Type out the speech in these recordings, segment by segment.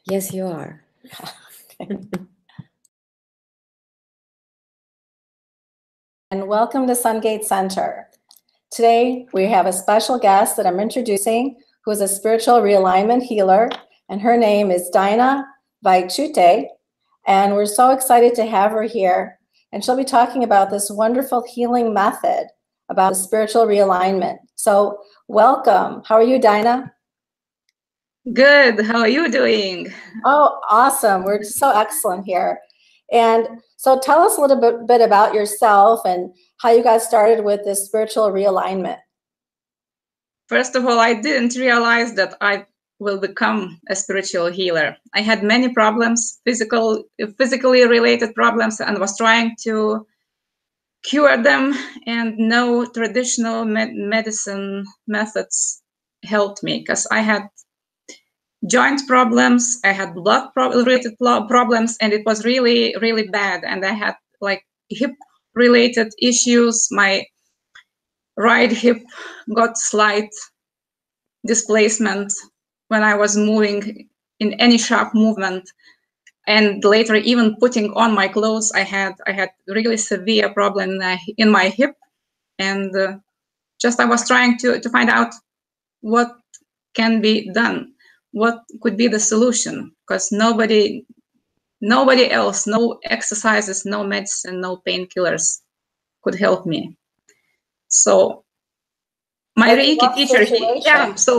Yes, you are. And welcome to Sungate Center. Today, we have a special guest that I'm introducing, who is a spiritual realignment healer, and her name is Daina Vaiciute, and we're so excited to have her here. And she'll be talking about this wonderful healing method about spiritual realignment. So welcome. How are you, Daina? Good. How are you doing? Oh, awesome. We're so excellent here. And so tell us a little bit about yourself and how you got started with this spiritual realignment. First of all, I didn't realize that I will become a spiritual healer. I had many problems, physically related problems, and was trying to cure them, and no traditional medicine methods helped me because I had joint problems, I had blood related problems, and it was really, really bad. And I had like hip related issues. My right hip got slight displacement when I was moving in any sharp movement. And later, even putting on my clothes, I had really severe problem in my hip. And I was trying to find out what can be done. What could be the solution? Because nobody else, no exercises, no medicine, no painkillers could help me. So my Reiki teacher,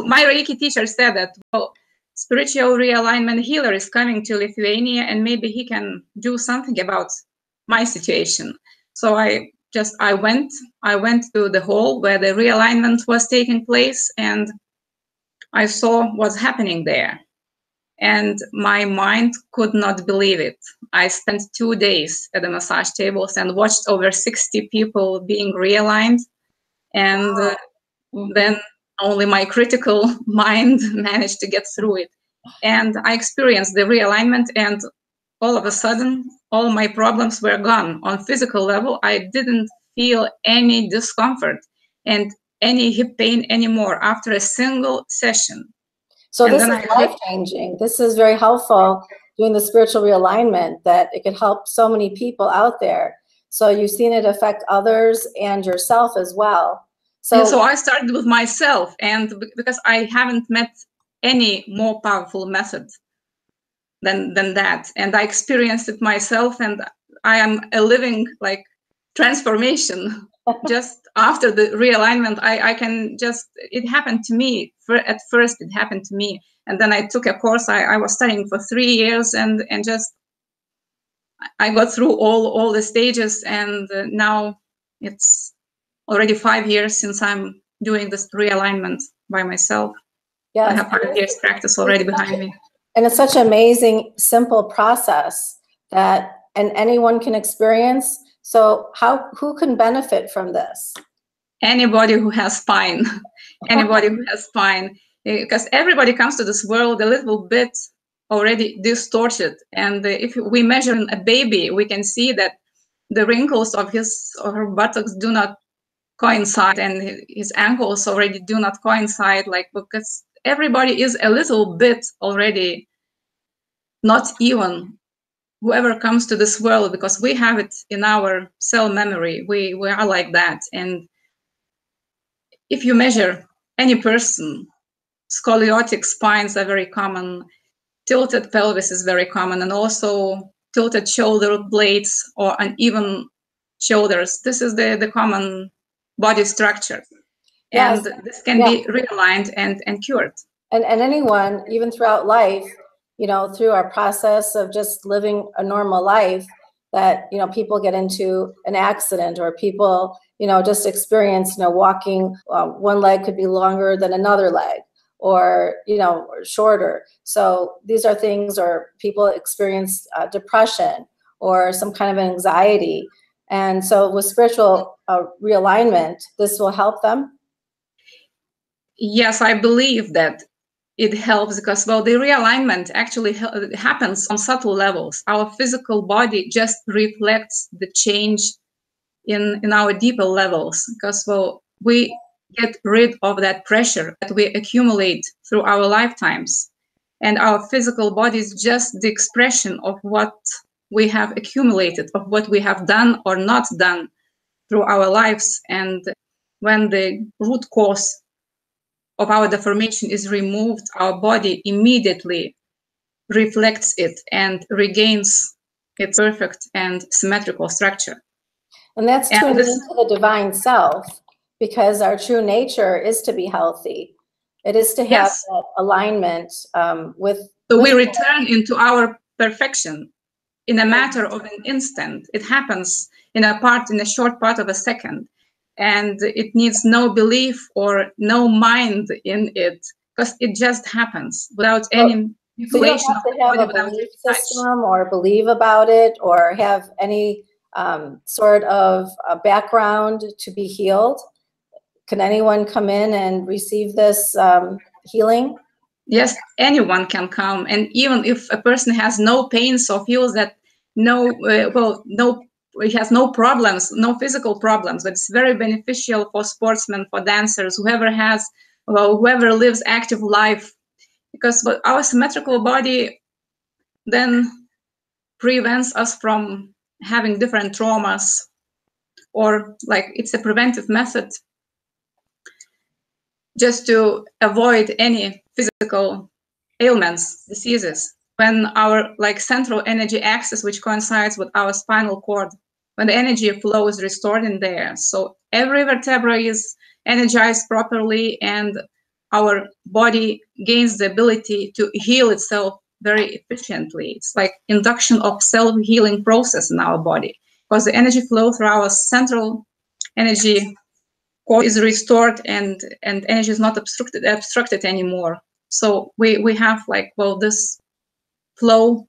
my Reiki teacher said that, well, spiritual realignment healer is coming to Lithuania, and maybe he can do something about my situation. So I went to the hall where the realignment was taking place, and I saw what's happening there, and my mind could not believe it. I spent 2 days at the massage tables and watched over 60 people being realigned, and then only my critical mind managed to get through it. And I experienced the realignment, and all of a sudden, all my problems were gone. On physical level, I didn't feel any discomfort and any hip pain anymore after a single session. So this is life-changing. This is very helpful doing the spiritual realignment, that it could help so many people out there. So you've seen it affect others and yourself as well. So I started with myself, and because I haven't met any more powerful method than that. And I experienced it myself, and I am a living like transformation. Just after the realignment, I can just, it happened to me. At first it happened to me. And then I took a course. I was studying for 3 years, and just, I got through all the stages, and now it's already 5 years since I'm doing this realignment by myself. Yes. I have 5 years practice already behind me. And it's such an amazing, simple process that anyone can experience. So who can benefit from this? Anybody who has spine. Anybody who has spine. Because everybody comes to this world a little bit already distorted. And if we measure a baby, we can see that the wrinkles of his or her buttocks do not coincide, and his ankles already do not coincide, like, because everybody is a little bit already not even. Whoever comes to this world, because we have it in our cell memory, we are like that. And if you measure any person, scoliotic spines are very common, tilted pelvis is very common, and also tilted shoulder blades or uneven shoulders. This is the common body structure. Yes. And this can be realigned and cured. And anyone, even throughout life, you know, through our process of just living a normal life, that, you know, people get into an accident, or people, you know, just experience, you know, walking, one leg could be longer than another leg, or, you know, or shorter. So these are things, or people experience depression or some kind of anxiety. And so with spiritual realignment, this will help them. Yes, I believe that it helps, because, well, the realignment actually happens on subtle levels. Our physical body just reflects the change in our deeper levels, because, well, we get rid of that pressure that we accumulate through our lifetimes. And our physical body is just the expression of what we have accumulated, of what we have done or not done through our lives. And when the root cause of our deformation is removed, our body immediately reflects it and regains its perfect and symmetrical structure. And that's tuning into the divine self, because our true nature is to be healthy. It is to have that alignment with. So we return into our perfection in a matter of an instant. It happens in a short part of a second. And it needs no belief or no mind in it, because it just happens without any manipulation. So you don't have to have a belief system or believe about it or have any sort of a background to be healed. Can anyone come in and receive this healing? Yes, anyone can come. And even if a person has no pains or feels that he has no problems, no physical problems, but it's very beneficial for sportsmen, for dancers, whoever lives active life, because our symmetrical body then prevents us from having different traumas, or like it's a preventive method just to avoid any physical ailments, diseases. When our central energy axis, which coincides with our spinal cord, when the energy flow is restored in there, so every vertebra is energized properly and our body gains the ability to heal itself very efficiently. It's like induction of self-healing process in our body, because the energy flow through our central energy core is restored and energy is not obstructed anymore. So we have this flow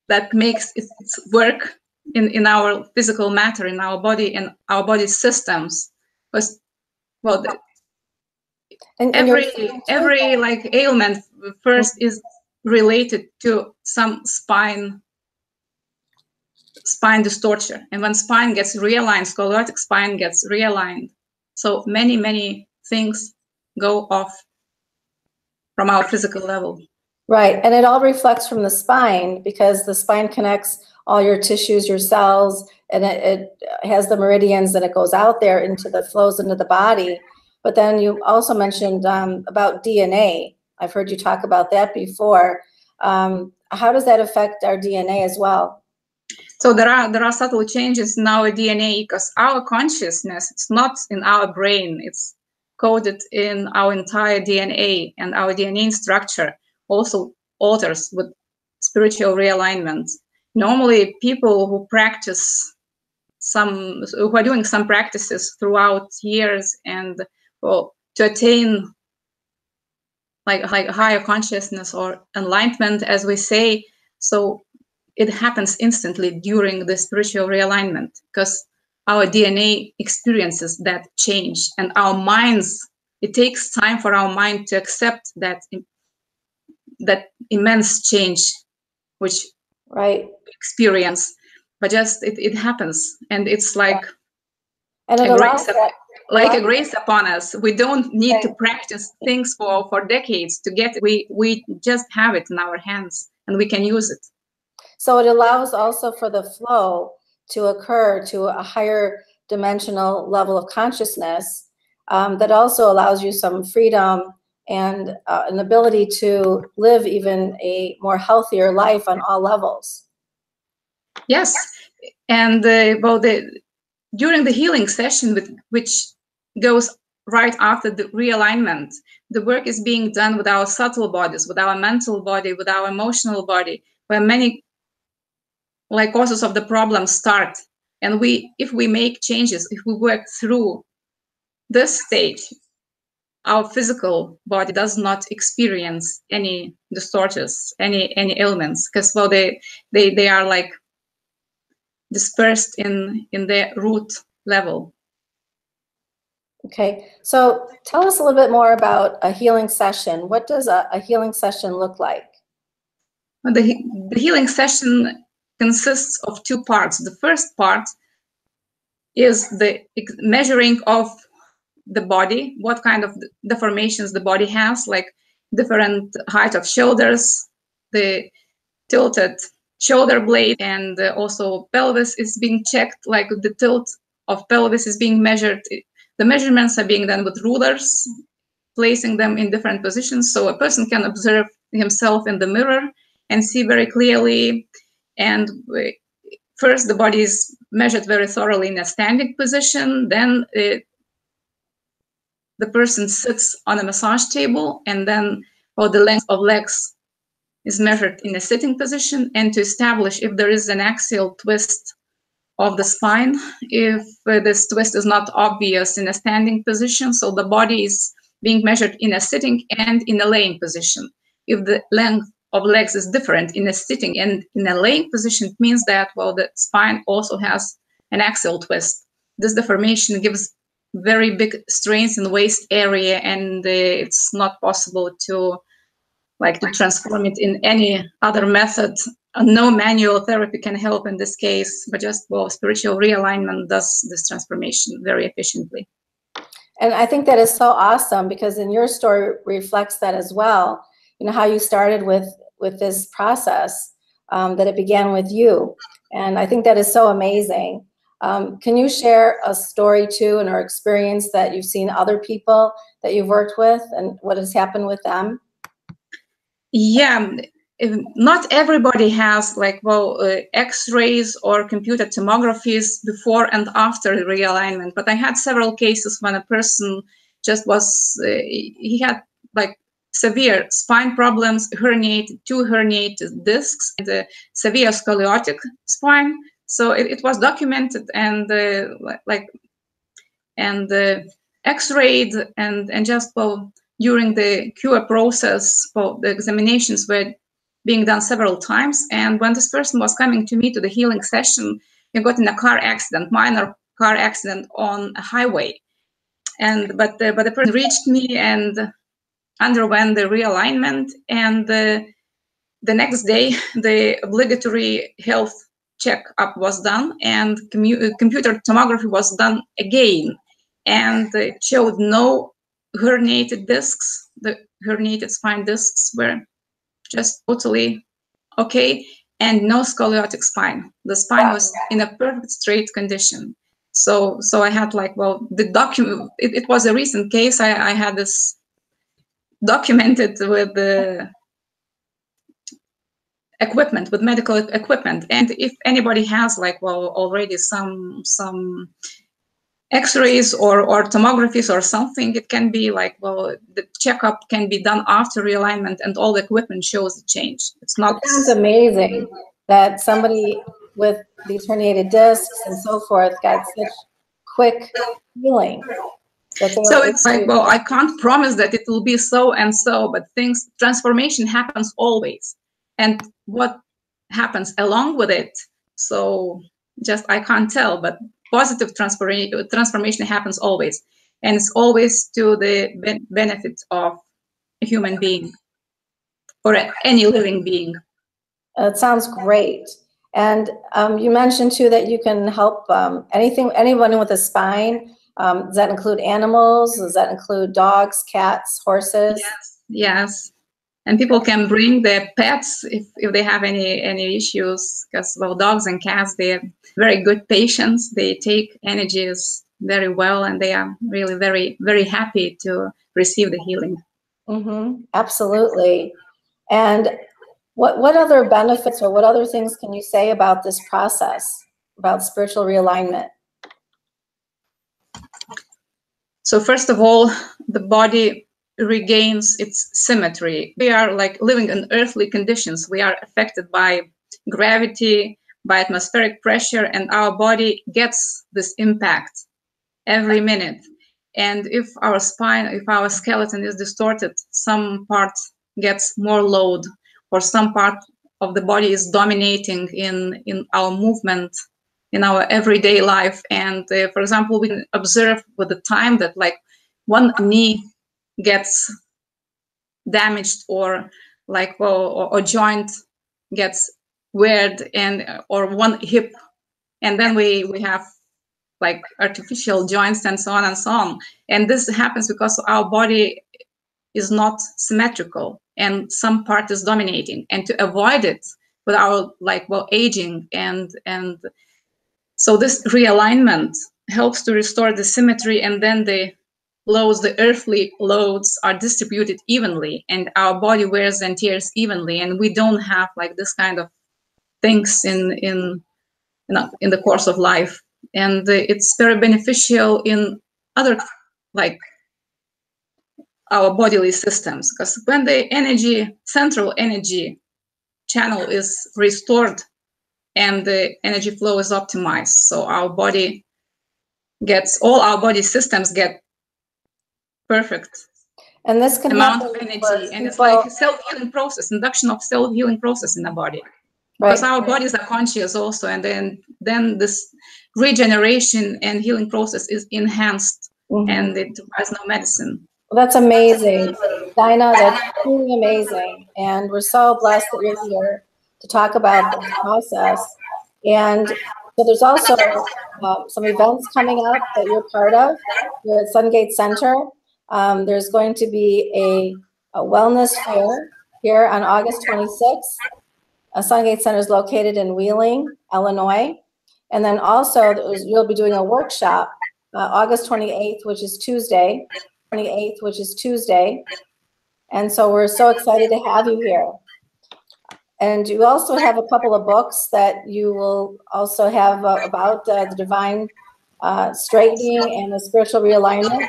that makes its work in our physical matter, in our body and our body systems. Because every ailment first is related to some spine distortion, and when spine gets realigned, sclerotic spine gets realigned, so many things go off from our physical level. Right, and it all reflects from the spine, because the spine connects all your tissues, your cells, and it has the meridians, and it goes out there flows into the body. But then you also mentioned about DNA. I've heard you talk about that before. How does that affect our DNA as well? So there are subtle changes in our DNA, because our consciousness is not in our brain. It's coded in our entire DNA, and our DNA structure also alters with spiritual realignment. Normally, people who are doing some practices throughout years and to attain like higher consciousness or enlightenment, as we say, so it happens instantly during the spiritual realignment, because our DNA experiences that change, and our minds, it takes time for our mind to accept that immense change which we experience, but just it happens, and it's like a grace upon us. We don't need to practice things for decades to get it. We just have it in our hands and we can use it. So it allows also for the flow to occur to a higher dimensional level of consciousness that also allows you some freedom and an ability to live even a more healthier life on all levels. Yes, and during the healing session, which goes right after the realignment, the work is being done with our subtle bodies, with our mental body, with our emotional body, where many causes of the problem start. And if we make changes, if we work through this stage, our physical body does not experience any distortions, any ailments, because they are dispersed in their root level. Okay, so tell us a little bit more about a healing session. What does a healing session look like? The healing session consists of two parts. The first part is the measuring of the body, what kind of deformations the body has. Like different height of shoulders, the tilted shoulder blade, and also pelvis is being checked, like the tilt of pelvis is being measured. The measurements are being done with rulers, placing them in different positions, so a person can observe himself in the mirror and see very clearly. And first, the body is measured very thoroughly in a standing position. Then the person sits on a massage table, and then the length of legs is measured in a sitting position, and to establish if there is an axial twist of the spine, if this twist is not obvious in a standing position. So the body is being measured in a sitting and in a laying position. If the length of legs is different in a sitting and in a laying position, it means that, well, the spine also has an axial twist. This deformation gives very big strains in the waist area, and it's not possible to transform it in any other method. No manual therapy can help in this case, but just, well, spiritual realignment does this transformation very efficiently. And I think that is so awesome, because in your story reflects that as well. You know, how you started with this process, that it began with you. And I think that is so amazing. Can you share a story too, and or experience that you've seen other people that you've worked with and what has happened with them? Yeah, not everybody has X-rays or computer tomographies before and after the realignment, but I had several cases when a person just was, he had severe spine problems, two herniated discs, and a severe scoliotic spine. So it was documented and X-rayed, and just, well, during the cure process, well, the examinations were being done several times. And when this person was coming to me to the healing session, he got in a car accident, minor car accident on a highway. But the person reached me and underwent the realignment. And the next day, the obligatory health checkup was done, and computer tomography was done again. And it showed no herniated discs. The herniated spine discs were just totally okay, and no scoliotic spine. The spine was in a perfect straight condition. So I had the document. It was a recent case. I had this documented with the equipment, with medical equipment. And if anybody has already some X-rays or tomographies or something, it can be the checkup can be done after realignment, and all the equipment shows the change. It's not. It sounds amazing that somebody with these herniated discs and so forth got such quick healing. So it's well, I can't promise that it will be so and so, but transformation happens always. And what happens along with it, so just I can't tell, but positive transformation happens always, and it's always to the benefit of a human being or any living being. It sounds great. And you mentioned too that you can help anyone with a spine. Does that include animals? Does that include dogs, cats, horses? Yes. And people can bring their pets if they have any issues, because, well, dogs and cats, they're very good patients. They take energies very well, and they are really very, very happy to receive the healing. Mm-hmm. Absolutely. And what other benefits or what other things can you say about this process, about spiritual realignment? So first of all, the body regains its symmetry. We are living in earthly conditions. We are affected by gravity, by atmospheric pressure, and our body gets this impact every minute. And if our spine, if our skeleton is distorted, some part gets more load, or some part of the body is dominating in our movement, in our everyday life. And for example, we can observe with the time that one knee gets damaged, or or joint gets weird, or one hip, and then we have artificial joints and so on and so on. And this happens because our body is not symmetrical and some part is dominating, and to avoid it without aging. And so this realignment helps to restore the symmetry, and then the loads, the earthly loads, are distributed evenly, and our body wears and tears evenly, and we don't have like this kind of things in the course of life. And it's very beneficial in other, like, our bodily systems, because when the central energy channel is restored and the energy flow is optimized, so our body gets, all our body systems get perfect And this can amount of happen energy, and it's like a self-healing process, induction of self-healing process in the body. Because our bodies are conscious also, and then this regeneration and healing process is enhanced, and it requires no medicine. Well, that's amazing, Daina. That's truly amazing, and we're so blessed that you're here to talk about this process. And so there's also some events coming up that you're part of here at Sungate Center. There's going to be a wellness fair here on August 26th. Sungate Center is located in Wheeling, Illinois. And then also you'll be doing a workshop August 28th, which is Tuesday. And so we're so excited to have you here. And you also have a couple of books that you will also have about the divine straightening and the spiritual realignment.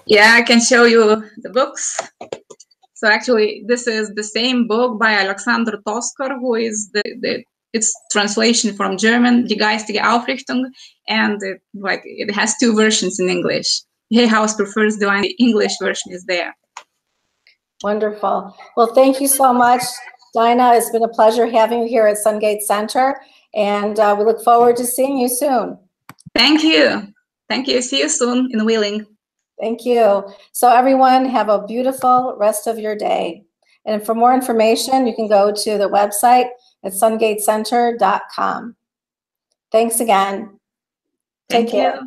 Yeah, I can show you the books. So actually, this is the same book by Alexander Tosker, who is it's translation from German, Die geistige Aufrichtung, and it has two versions in English. Hey House Prefers Divine, the English version is there. Wonderful. Well, thank you so much, Daina. It's been a pleasure having you here at Sungate Center, and we look forward to seeing you soon. Thank you. Thank you. See you soon in Wheeling. Thank you. So everyone, have a beautiful rest of your day. And for more information, you can go to the website at sungatecenter.com. Thanks again. Take care.